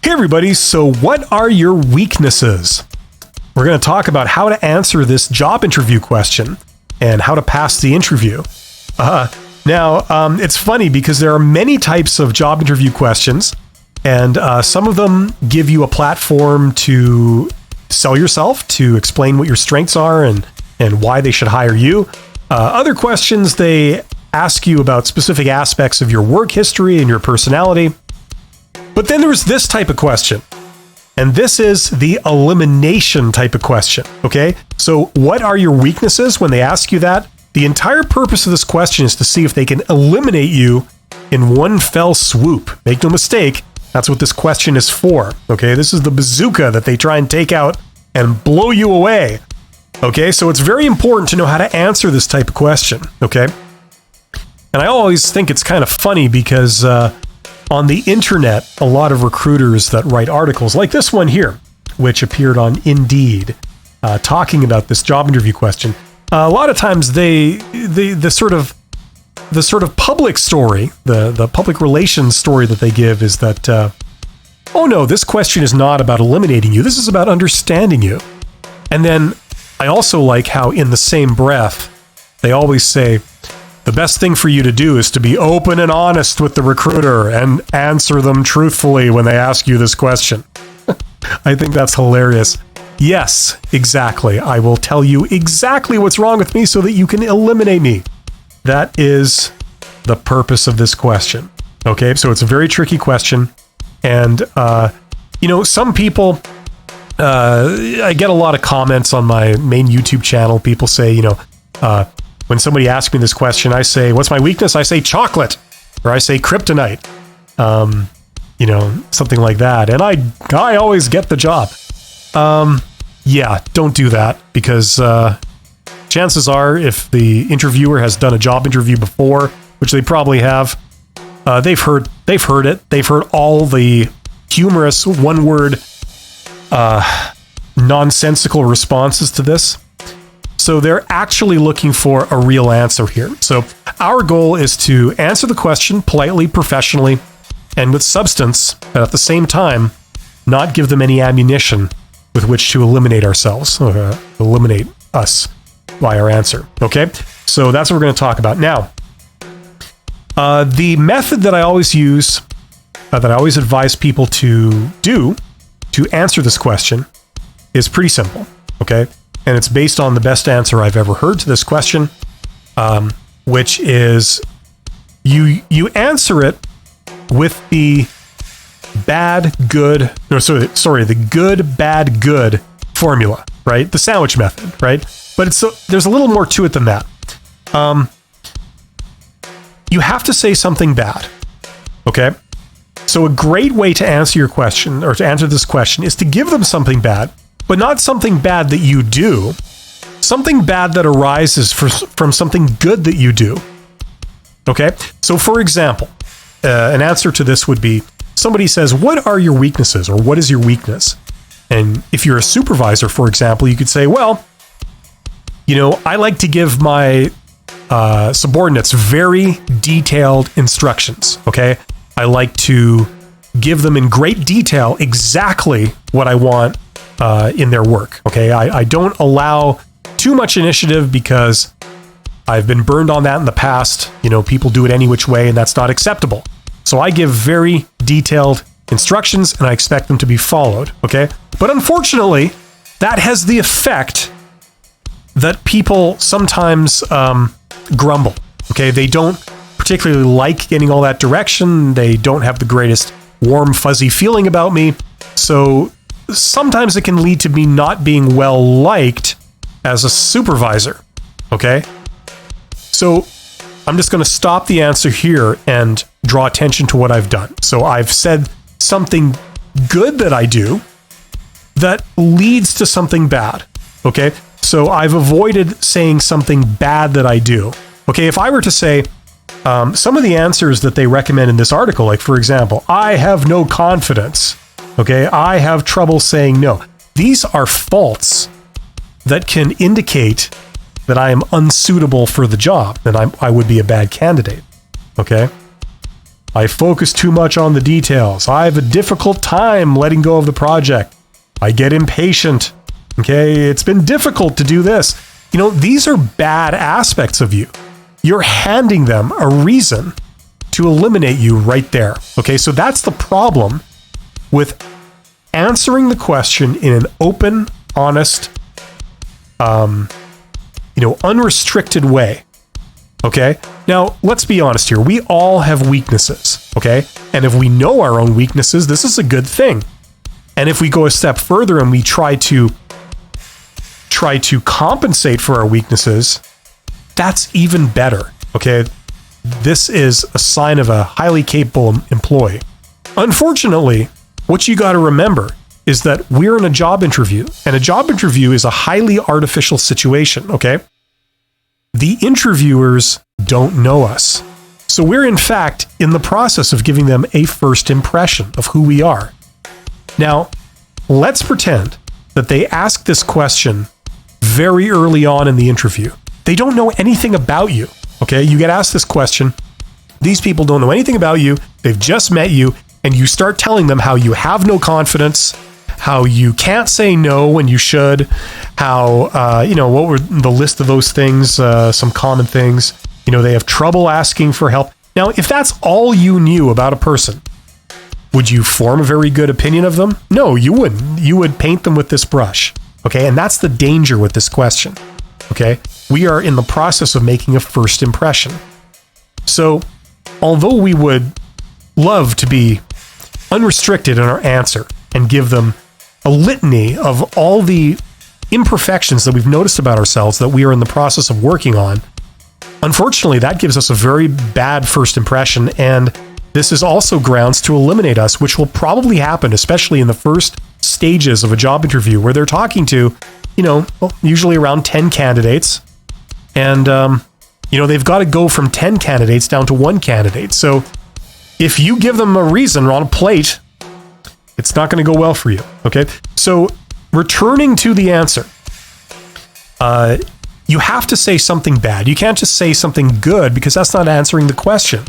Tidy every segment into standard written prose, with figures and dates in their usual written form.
Hey everybody, so what are your weaknesses? We're going to talk about how to answer this job interview question and how to pass the interview. Now, it's funny because there are many types of job interview questions, and some of them give you a platform to sell yourself, to explain what your strengths are and why they should hire you. Other questions, they ask you about specific aspects of your work history and your personality. But then there's this type of question, and this is the elimination type of question, okay? So what are your weaknesses when they ask you that? The entire purpose of this question is to see if they can eliminate you in one fell swoop. Make no mistake, that's what this question is for, okay? This is the bazooka that they try and take out and blow you away, okay? So it's very important to know how to answer this type of question, okay? And I always think it's kind of funny because on the internet, a lot of recruiters that write articles like this one here, which appeared on Indeed, talking about this job interview question. A lot of times the sort of public story, the public relations story that they give is that, oh no, this question is not about eliminating you. This is about understanding you. And then I also like how in the same breath, they always say, the best thing for you to do is to be open and honest with the recruiter and answer them truthfully when they ask you this question. I think that's hilarious. Yes, exactly. I will tell you exactly what's wrong with me so that you can eliminate me. That is the purpose of this question. Okay, so it's a very tricky question. And, some people, I get a lot of comments on my main YouTube channel. People say, when somebody asks me this question, I say, what's my weakness? I say chocolate, or I say kryptonite, something like that. And I always get the job. Yeah, don't do that, because chances are if the interviewer has done a job interview before, which they probably have, they've heard it. They've heard all the humorous one-word nonsensical responses to this. So they're actually looking for a real answer here. So our goal is to answer the question politely, professionally, and with substance, but at the same time, not give them any ammunition with which to eliminate ourselves, or eliminate us by our answer. Okay? So that's what we're going to talk about. Now, the method that I always use, that I always advise people to do to answer this question is pretty simple. Okay? And it's based on the best answer I've ever heard to this question, which is you answer it with the the good, bad, good formula, right? The sandwich method, right? But there's a little more to it than that. You have to say something bad, okay? So a great way to answer your question, or to answer this question, is to give them something bad, but not something bad that you do, something bad that arises from something good that you do. Okay? So for example, an answer to this would be, somebody says, what are your weaknesses, or what is your weakness? And if you're a supervisor, for example, you could say, well, I like to give my subordinates very detailed instructions, okay? I like to give them in great detail exactly what I want in their work, okay? I don't allow too much initiative because I've been burned on that in the past. People do it any which way, and that's not acceptable. So I give very detailed instructions, and I expect them to be followed, okay? But unfortunately, that has the effect that people sometimes grumble, okay? They don't particularly like getting all that direction. They don't have the greatest warm, fuzzy feeling about me. So sometimes it can lead to me not being well liked as a supervisor, okay? So I'm just going to stop the answer here and draw attention to what I've done. So I've said something good that I do that leads to something bad, okay? So I've avoided saying something bad that I do. Okay, if I were to say some of the answers that they recommend in this article, like for example, I have no confidence, okay? I have trouble saying no. These are faults that can indicate that I am unsuitable for the job, and I would be a bad candidate, okay? I focus too much on the details. I have a difficult time letting go of the project. I get impatient. Okay, it's been difficult to do this. These are bad aspects of you. You're handing them a reason to eliminate you right there. Okay, so that's the problem with answering the question in an open, honest, unrestricted way. Okay, now let's be honest here. We all have weaknesses. Okay, and if we know our own weaknesses, this is a good thing. And if we go a step further and we try to compensate for our weaknesses, that's even better. Okay, this is a sign of a highly capable employee. Unfortunately, what you got to remember is that we're in a job interview, and a job interview is a highly artificial situation, okay? The interviewers don't know us. So we're in fact in the process of giving them a first impression of who we are. Now, let's pretend that they ask this question very early on in the interview. They don't know anything about you, okay? You get asked this question. These people don't know anything about you. They've just met you, and you start telling them how you have no confidence, how you can't say no when you should, how, what were the list of those things, some common things. They have trouble asking for help. Now, if that's all you knew about a person, would you form a very good opinion of them? No, you wouldn't. You would paint them with this brush. Okay, and that's the danger with this question. Okay, we are in the process of making a first impression. So, although we would love to be unrestricted in our answer and give them a litany of all the imperfections that we've noticed about ourselves that we are in the process of working on, unfortunately, that gives us a very bad first impression, and this is also grounds to eliminate us, which will probably happen, especially in the first stages of a job interview where they're talking to, usually around 10 candidates. And, they've got to go from 10 candidates down to one candidate. So if you give them a reason on a plate, it's not going to go well for you. Okay. So returning to the answer, you have to say something bad. You can't just say something good because that's not answering the question.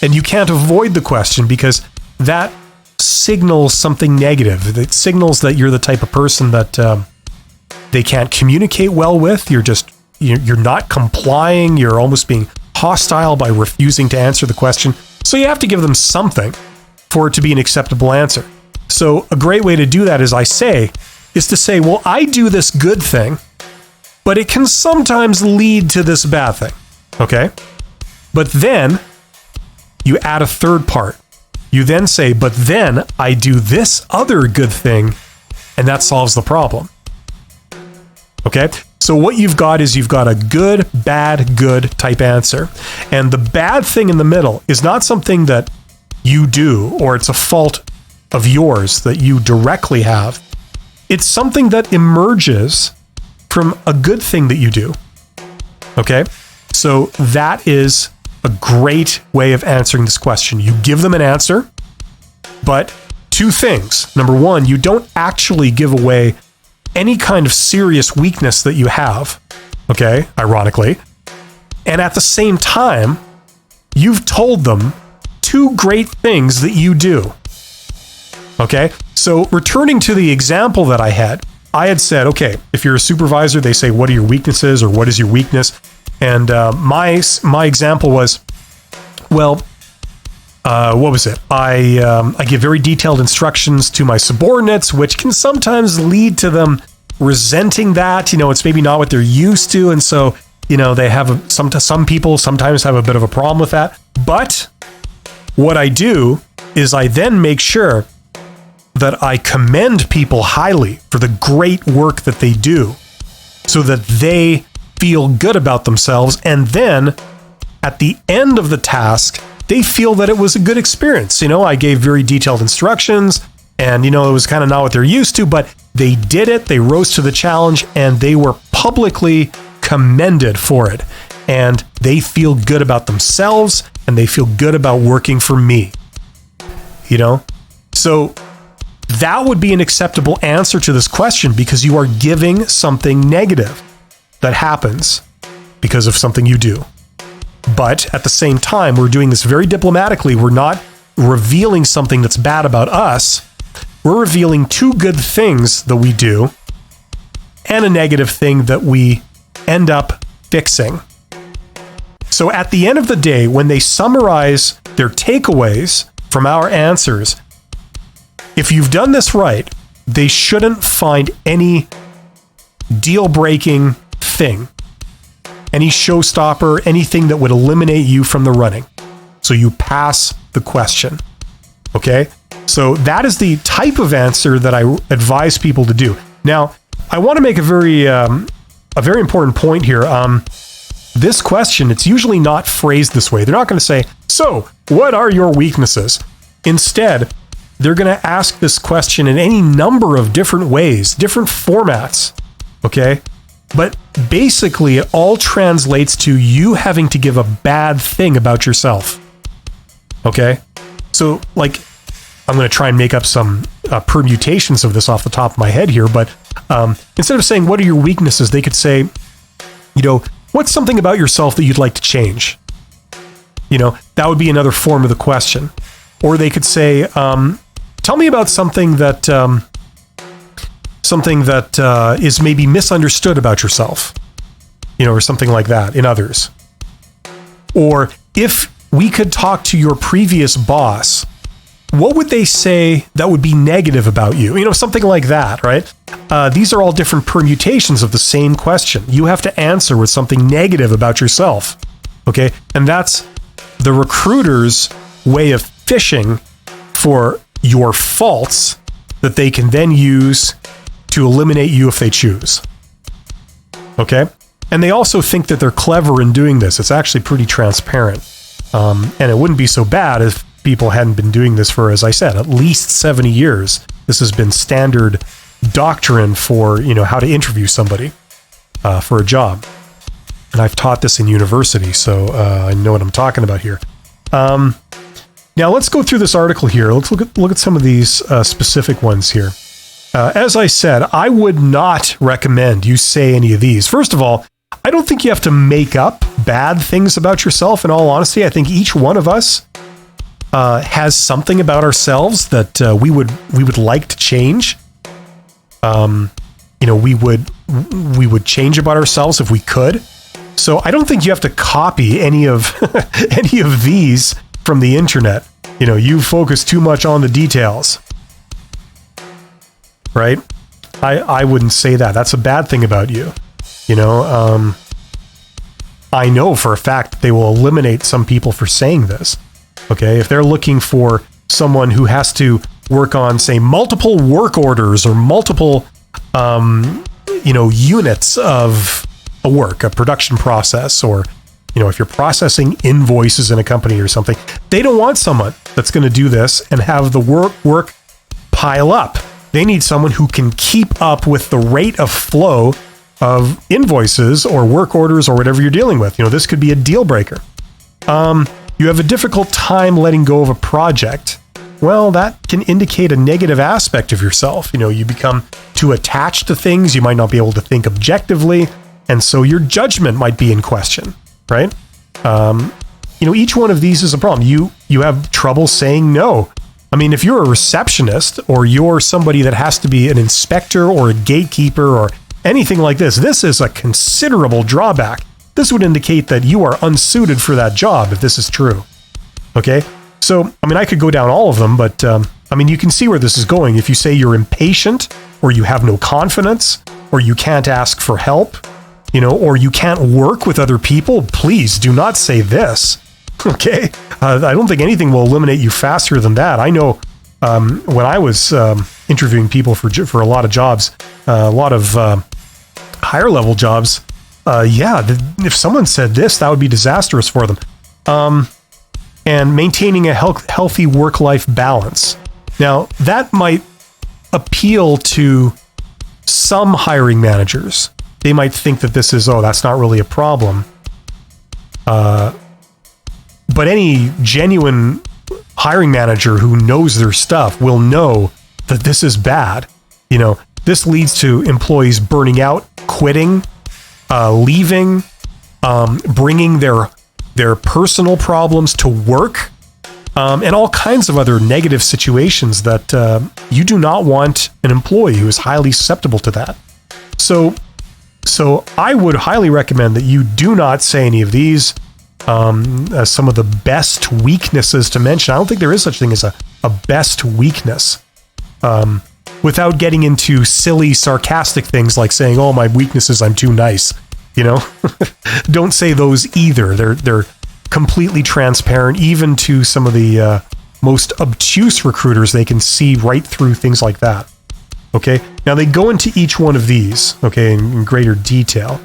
And you can't avoid the question because that signals something negative. It signals that you're the type of person that they can't communicate well with. You're not complying. You're almost being hostile by refusing to answer the question. So you have to give them something for it to be an acceptable answer. So a great way to do that, as I say, is to say, well, I do this good thing, but it can sometimes lead to this bad thing. Okay? But then you add a third part. You then say, but then I do this other good thing, and that solves the problem. Okay? So what you've got is you've got a good, bad, good type answer. And the bad thing in the middle is not something that you do, or it's a fault of yours that you directly have. It's something that emerges from a good thing that you do. Okay? So that is a great way of answering this question. You give them an answer, but two things. Number one, you don't actually give away any kind of serious weakness that you have, okay, ironically. And at the same time, you've told them two great things that you do. Okay, so returning to the example that I had said, okay, if you're a supervisor, they say, what are your weaknesses or what is your weakness? And my example was, well, what was it? I give very detailed instructions to my subordinates, which can sometimes lead to them resenting that. It's maybe not what they're used to. And so, they have some people sometimes have a bit of a problem with that. But what I do is I then make sure that I commend people highly for the great work that they do so that they feel good about themselves. And then at the end of the task, they feel that it was a good experience. I gave very detailed instructions and, it was kind of not what they're used to, but they did it. They rose to the challenge and they were publicly commended for it. And they feel good about themselves and they feel good about working for me. So that would be an acceptable answer to this question because you are giving something negative that happens because of something you do. But at the same time, we're doing this very diplomatically. We're not revealing something that's bad about us, we're revealing two good things that we do and a negative thing that we end up fixing. So at the end of the day, when they summarize their takeaways from our answers, if you've done this right, they shouldn't find any deal-breaking thing, any showstopper, anything that would eliminate you from the running. So you pass the question. Okay? So that is the type of answer that I advise people to do. Now, I want to make a very important point here. This question, it's usually not phrased this way. They're not going to say, so what are your weaknesses? Instead, they're going to ask this question in any number of different ways, different formats. Okay? But basically, it all translates to you having to give a bad thing about yourself. Okay? So, like, I'm going to try and make up some permutations of this off the top of my head here, but instead of saying, what are your weaknesses, they could say, you know, what's something about yourself that you'd like to change? You know, that would be another form of the question. Or they could say, tell me about something that is maybe misunderstood about yourself, you know, or something like that in others. Or if we could talk to your previous boss, what would they say that would be negative about you? You know, something like that, right? These are all different permutations of the same question. You have to answer with something negative about yourself, okay? And that's the recruiter's way of fishing for your faults that they can then use to eliminate you if they choose, okay? And they also think that they're clever in doing this. It's actually pretty transparent. And it wouldn't be so bad if people hadn't been doing this for, as I said, at least 70 years. This has been standard doctrine for, you know, how to interview somebody for a job. And I've taught this in university, so I know what I'm talking about here. Now let's go through this article here. Let's look at some of these specific ones here. As I said, I would not recommend you say any of these. First of all, I don't think you have to make up bad things about yourself. In all honesty, I think each one of us has something about ourselves that we would like to change. You know, we would change about ourselves if we could. So I don't think you have to copy any of any of these from the internet. You know, you focus too much on the details, right? I wouldn't say that. That's a bad thing about you. You know, I know for a fact that they will eliminate some people for saying this. Okay, if they're looking for someone who has to work on, say, multiple work orders or multiple, you know, units of a production process, or, you know, if you're processing invoices in a company or something, they don't want someone that's going to do this and have the work pile up. They need someone who can keep up with the rate of flow of invoices or work orders or whatever you're dealing with. You know, this could be a deal breaker. You have a difficult time letting go of a project. Well, that can indicate a negative aspect of yourself. You know, you become too attached to things. You might not be able to think objectively. And so your judgment might be in question, right? You know, each one of these is a problem. You have trouble saying no. I mean, if you're a receptionist or you're somebody that has to be an inspector or a gatekeeper or anything like this, this is a considerable drawback. This would indicate that you are unsuited for that job if this is true. Okay? So, I mean, I could go down all of them, but I mean, you can see where this is going. If you say you're impatient, or you have no confidence, or you can't ask for help, you know, or you can't work with other people, please do not say this. Okay? I don't think anything will eliminate you faster than that. I know when I was interviewing people for a lot of jobs, a lot of higher level jobs, if someone said this, that would be disastrous for them. And maintaining a healthy work-life balance. Now, that might appeal to some hiring managers. They might think that this is, that's not really a problem. But any genuine hiring manager who knows their stuff will know that this is bad. You know, this leads to employees burning out, quitting, leaving, bringing their personal problems to work. and all kinds of other negative situations that you do not want an employee who is highly susceptible to that. So I would highly recommend that you do not say any of these. As some of the best weaknesses to mention. I don't think there is such thing as a best weakness. Without getting into silly, sarcastic things like saying, "Oh, my weakness is I'm too nice." You know, don't say those either. They're completely transparent, even to some of the most obtuse recruiters. They can see right through things like that. Okay. Now they go into each one of these, okay, in greater detail.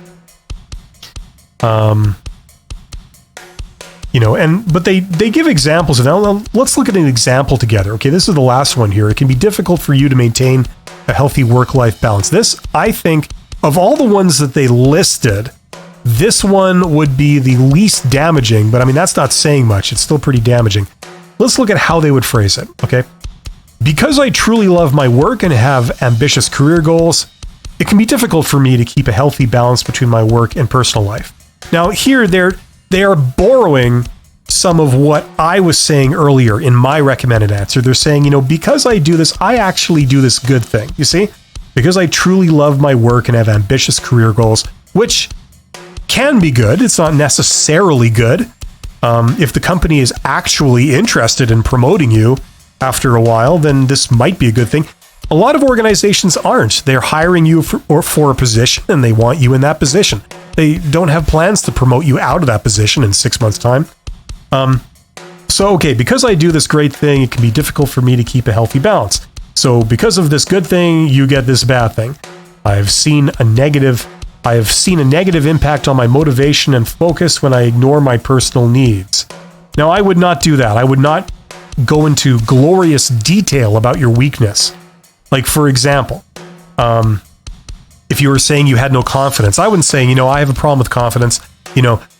But they give examples of that. Let's look at an example together. Okay, this is the last one here. It can be difficult for you to maintain a healthy work-life balance. This, I think, of all the ones that they listed, this one would be the least damaging, but I mean, that's not saying much. It's still pretty damaging. Let's look at how they would phrase it, okay? Because I truly love my work and have ambitious career goals, it can be difficult for me to keep a healthy balance between my work and personal life. Now, here, they are borrowing some of what I was saying earlier in my recommended answer. They're saying, because I do this, I actually do this good thing. You see? Because I truly love my work and have ambitious career goals, which can be good. It's not necessarily good. If the company is actually interested in promoting you after a while, then this might be a good thing. A lot of organizations aren't. They're hiring you for a position and they want you in that position. They don't have plans to promote you out of that position in 6 months' time. Because I do this great thing, it can be difficult for me to keep a healthy balance. So because of this good thing, you get this bad thing. I have seen a negative impact on my motivation and focus when I ignore my personal needs. Now, I would not do that. I would not go into glorious detail about your weakness. Like, for example, if you were saying you had no confidence, I wouldn't say, I have a problem with confidence.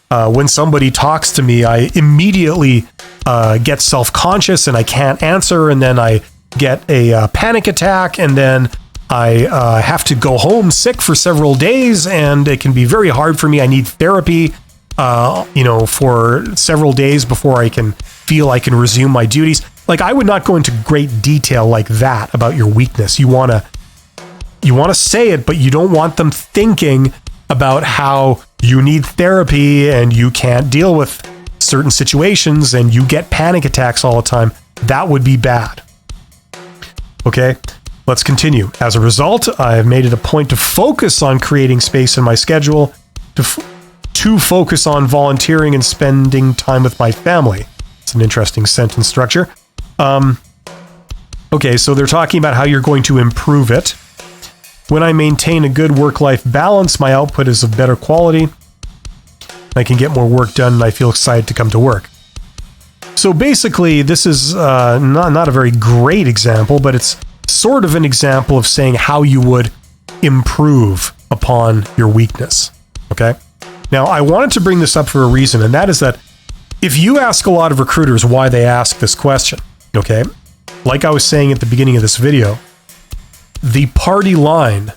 When somebody talks to me, I immediately get self-conscious and I can't answer. And then I get a panic attack. And then I have to go home sick for several days. And it can be very hard for me. I need therapy, for several days before I can feel I can resume my duties. Like, I would not go into great detail like that about your weakness. You want to say it, but you don't want them thinking about how you need therapy and you can't deal with certain situations and you get panic attacks all the time. That would be bad. Okay, let's continue. As a result, I've made it a point to focus on creating space in my schedule, to focus on volunteering and spending time with my family. It's an interesting sentence structure. Okay, so they're talking about how you're going to improve it. When I maintain a good work-life balance, my output is of better quality. I can get more work done and I feel excited to come to work. So basically, this is not a very great example, but it's sort of an example of saying how you would improve upon your weakness. Okay? Now, I wanted to bring this up for a reason, and that is that if you ask a lot of recruiters why they ask this question, okay, like I was saying at the beginning of this video, the party line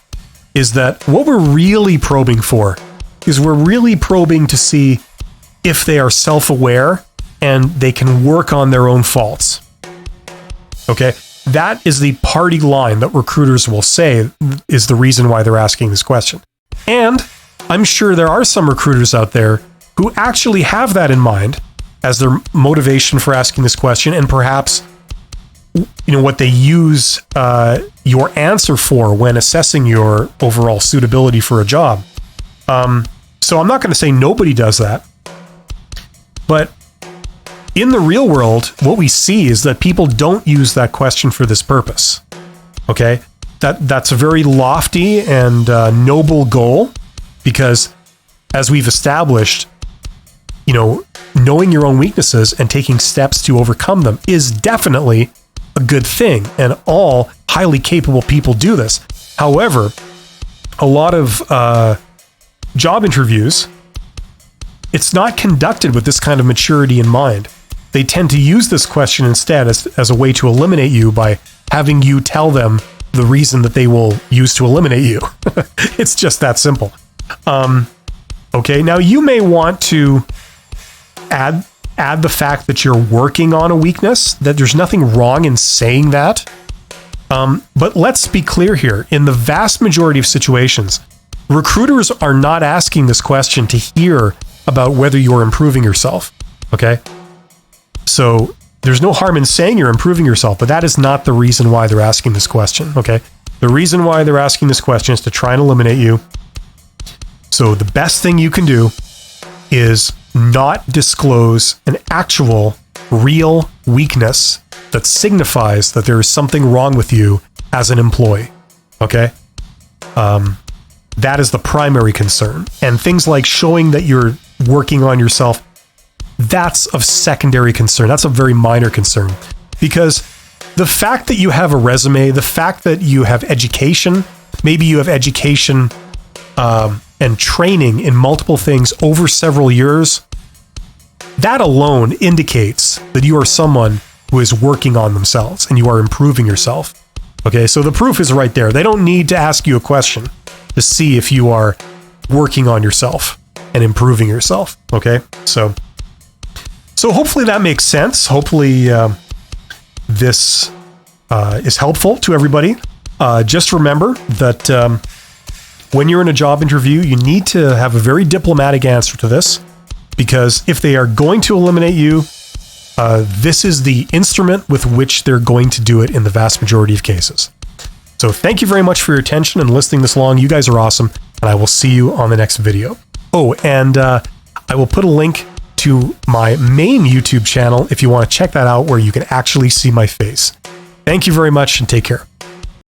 is that what we're really probing for is we're really probing to see if they are self-aware and they can work on their own faults. Okay, that is the party line that recruiters will say is the reason why they're asking this question. And I'm sure there are some recruiters out there who actually have that in mind as their motivation for asking this question, and perhaps what they use your answer for when assessing your overall suitability for a job. So I'm not going to say nobody does that, but in the real world, what we see is that people don't use that question for this purpose. Okay, that's a very lofty and noble goal, because as we've established, knowing your own weaknesses and taking steps to overcome them is definitely a good thing, and all highly capable people do this. However, a lot of job interviews, it's not conducted with this kind of maturity in mind. They tend to use this question instead as a way to eliminate you by having you tell them the reason that they will use to eliminate you. It's just that simple. Okay, now you may want to add add the fact that you're working on a weakness, that there's nothing wrong in saying that. But let's be clear here. In the vast majority of situations, recruiters are not asking this question to hear about whether you're improving yourself. Okay? So there's no harm in saying you're improving yourself, but that is not the reason why they're asking this question. Okay? The reason why they're asking this question is to try and eliminate you. So the best thing you can do is not disclose an actual, real weakness that signifies that there is something wrong with you as an employee. Okay? That is the primary concern. And things like showing that you're working on yourself, that's of secondary concern. That's a very minor concern. Because the fact that you have a resume, the fact that you have education, maybe you have education and training in multiple things over several years, that alone indicates that you are someone who is working on themselves and you are improving yourself. Okay, so the proof is right there. They don't need to ask you a question to see if you are working on yourself and improving yourself. Okay, so hopefully that makes sense. Hopefully this is helpful to everybody. Just remember that when you're in a job interview, you need to have a very diplomatic answer to this, because if they are going to eliminate you, this is the instrument with which they're going to do it in the vast majority of cases. So thank you very much for your attention and listening this long. You guys are awesome, and I will see you on the next video. Oh, and I will put a link to my main YouTube channel if you want to check that out, where you can actually see my face. Thank you very much and take care.